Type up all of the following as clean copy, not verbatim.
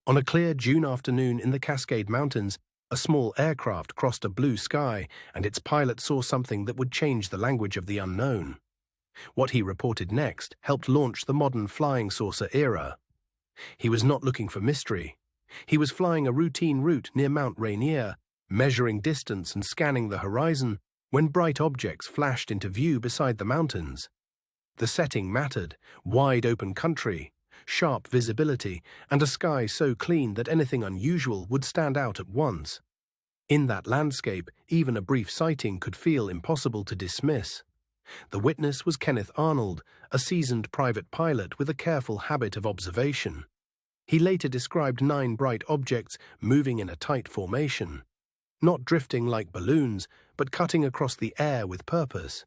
On a clear June afternoon in the Cascade Mountains, a small aircraft crossed a blue sky, and its pilot saw something that would change the language of the unknown. What he reported next helped launch the modern flying saucer era. He was not looking for mystery. He was flying a routine route near Mount Rainier, measuring distance and scanning the horizon, when bright objects flashed into view beside the mountains. The setting mattered: wide open country, sharp visibility, and a sky so clean that anything unusual would stand out at once. In that landscape, even a brief sighting could feel impossible to dismiss. The witness was Kenneth Arnold, a seasoned private pilot with a careful habit of observation. He later described 9 bright objects moving in a tight formation, not drifting like balloons, but cutting across the air with purpose.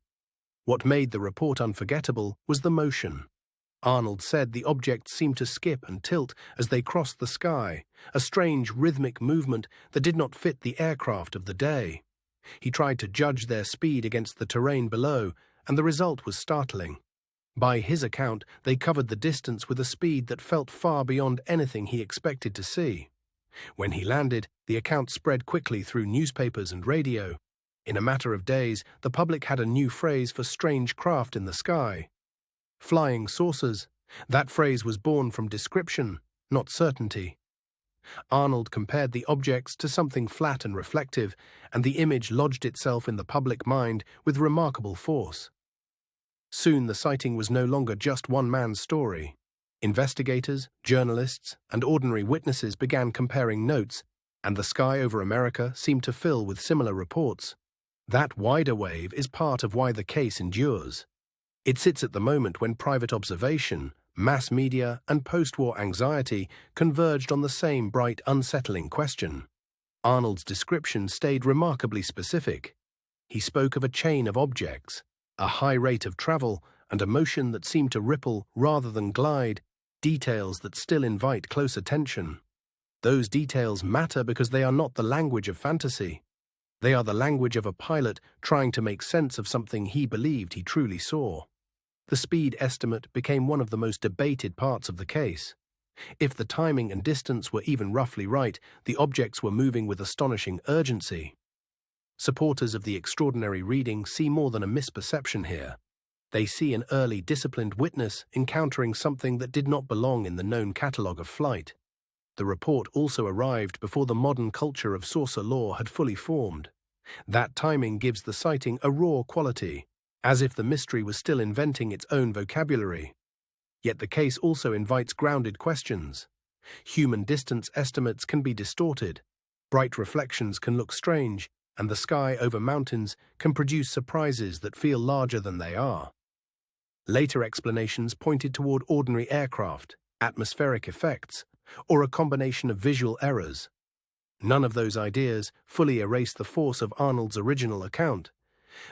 What made the report unforgettable was the motion. Arnold said the objects seemed to skip and tilt as they crossed the sky, a strange rhythmic movement that did not fit the aircraft of the day. He tried to judge their speed against the terrain below, and the result was startling. By his account, they covered the distance with a speed that felt far beyond anything he expected to see. When he landed, the account spread quickly through newspapers and radio. In a matter of days, the public had a new phrase for strange craft in the sky: flying saucers. That phrase was born from description, not certainty. Arnold compared the objects to something flat and reflective, and the image lodged itself in the public mind with remarkable force. Soon the sighting was no longer just one man's story. Investigators, journalists, and ordinary witnesses began comparing notes, and the sky over America seemed to fill with similar reports. That wider wave is part of why the case endures. It sits at the moment when private observation, mass media, and post-war anxiety converged on the same bright, unsettling question. Arnold's description stayed remarkably specific. He spoke of a chain of objects, a high rate of travel, and a motion that seemed to ripple rather than glide, details that still invite close attention. Those details matter because they are not the language of fantasy. They are the language of a pilot trying to make sense of something he believed he truly saw. The speed estimate became one of the most debated parts of the case. If the timing and distance were even roughly right, the objects were moving with astonishing urgency. Supporters of the extraordinary reading see more than a misperception here. They see an early, disciplined witness encountering something that did not belong in the known catalogue of flight. The report also arrived before the modern culture of saucer lore had fully formed. That timing gives the sighting a raw quality, as if the mystery was still inventing its own vocabulary. Yet the case also invites grounded questions. Human distance estimates can be distorted, bright reflections can look strange, and the sky over mountains can produce surprises that feel larger than they are. Later explanations pointed toward ordinary aircraft, atmospheric effects, or a combination of visual errors. None of those ideas fully erase the force of Arnold's original account,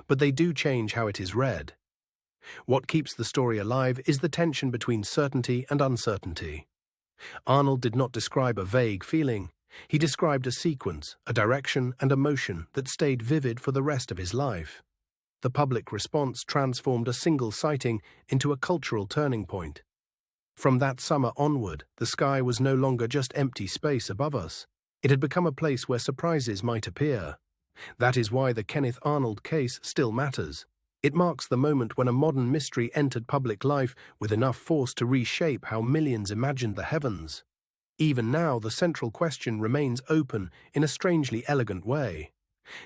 but they do change how it is read. What keeps the story alive is the tension between certainty and uncertainty. Arnold did not describe a vague feeling. He described a sequence, a direction, and a motion that stayed vivid for the rest of his life. The public response transformed a single sighting into a cultural turning point. From that summer onward, the sky was no longer just empty space above us. It had become a place where surprises might appear. That is why the Kenneth Arnold case still matters. It marks the moment when a modern mystery entered public life with enough force to reshape how millions imagined the heavens. Even now, the central question remains open in a strangely elegant way.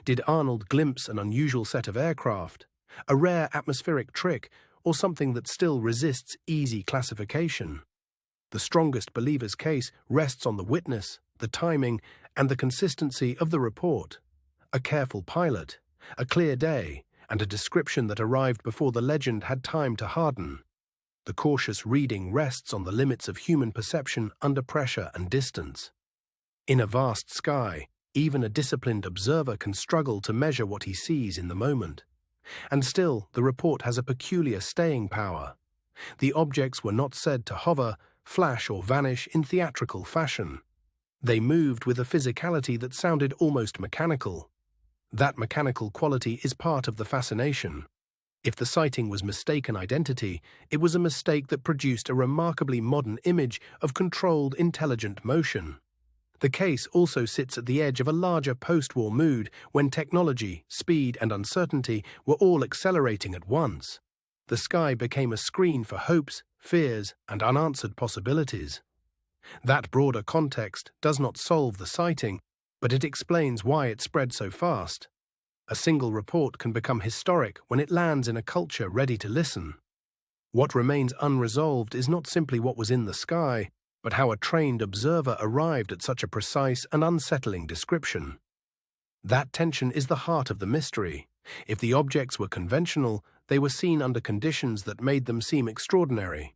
Did Arnold glimpse an unusual set of aircraft, a rare atmospheric trick, or something that still resists easy classification? The strongest believer's case rests on the witness, the timing, and the consistency of the report. A careful pilot, a clear day, and a description that arrived before the legend had time to harden. The cautious reading rests on the limits of human perception under pressure and distance. In a vast sky, even a disciplined observer can struggle to measure what he sees in the moment. And still, the report has a peculiar staying power. The objects were not said to hover, flash, or vanish in theatrical fashion. They moved with a physicality that sounded almost mechanical. That mechanical quality is part of the fascination. If the sighting was mistaken identity, it was a mistake that produced a remarkably modern image of controlled, intelligent motion. The case also sits at the edge of a larger post-war mood when technology, speed, and uncertainty were all accelerating at once. The sky became a screen for hopes, fears, and unanswered possibilities. That broader context does not solve the sighting, but it explains why it spread so fast. A single report can become historic when it lands in a culture ready to listen. What remains unresolved is not simply what was in the sky, but how a trained observer arrived at such a precise and unsettling description. That tension is the heart of the mystery. If the objects were conventional, they were seen under conditions that made them seem extraordinary.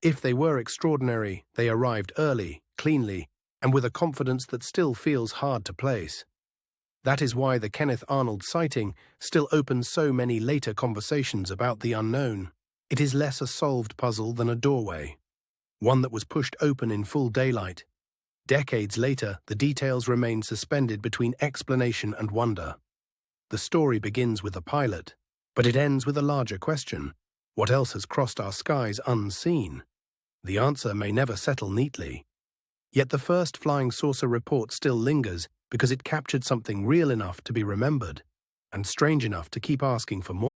If they were extraordinary, they arrived early, cleanly, and with a confidence that still feels hard to place. That is why the Kenneth Arnold sighting still opens so many later conversations about the unknown. It is less a solved puzzle than a doorway, one that was pushed open in full daylight. Decades later, the details remain suspended between explanation and wonder. The story begins with a pilot, but it ends with a larger question. What else has crossed our skies unseen? The answer may never settle neatly. Yet the first flying saucer report still lingers because it captured something real enough to be remembered and strange enough to keep asking for more.